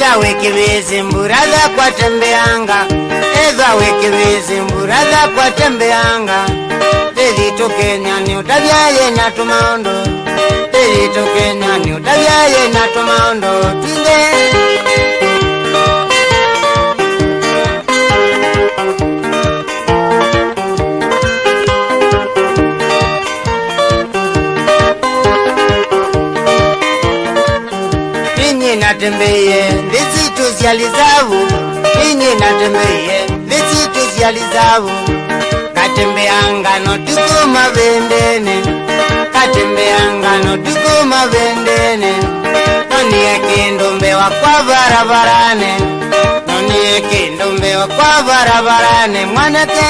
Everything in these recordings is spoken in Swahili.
Eza wiki bizi mburaza kwa tembeanga, eza wiki bizi mburaza kwa tembeanga. Delito Kenya ni utabyaye na tumaondo, Delito Kenya ni utabyaye na tumaondo. Tinge natembeye ndizitu zyalizavu, inye natembeye ndizitu zyalizavu. Katembeanga no tukuma vendene, katembeanga no tukuma vendene. Noniye kindombe wa kwa barabarane, noniye kindombe wa kwa barabarane. Mwanake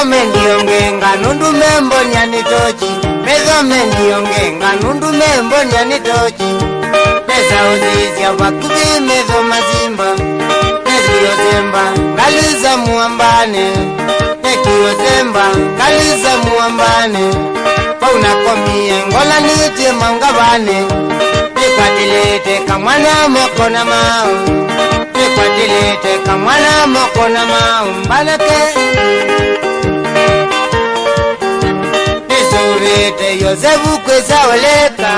mendiongenga nundu membo nyani tochi, mezo mendiongenga nundu membo nyani tochi. Meza uzizia wakubi mezo mazimba, mezo zemba ngaliza muambane, mekiyo zemba ngaliza muambane. Pauna komie ngola niti maungabane, mikwatilete kamwana mokona mau, mikwatilete kamwana mokona mau. Mbalake Nizuvite Yosefu kweza oleka,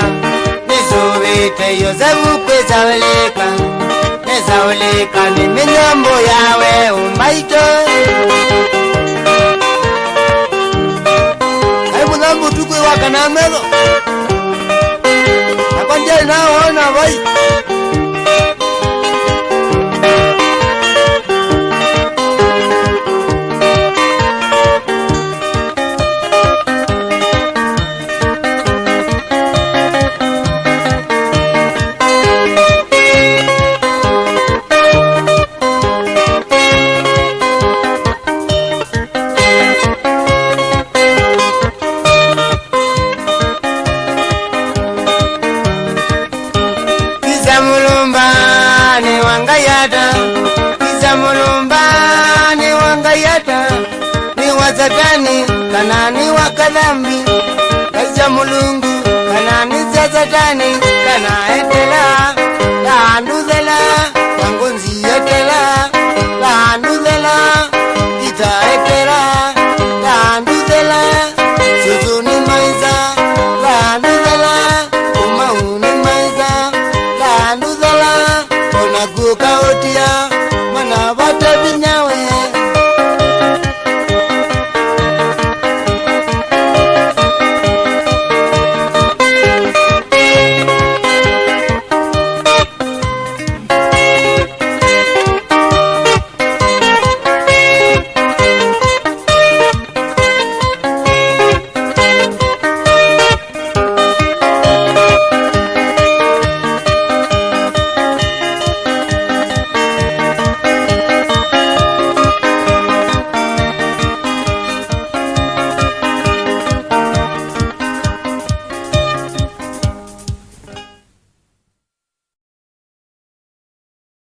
Nizuvite Yosefu kweza oleka. Neza oleka ni minyambo yawe umbaito. Kaibu nambu tukwe waka na melo, nakonjeli na wana vai. Satani kanani wa kadhambi, kaisa mulungu kanani za satani kana etela ya anduzela.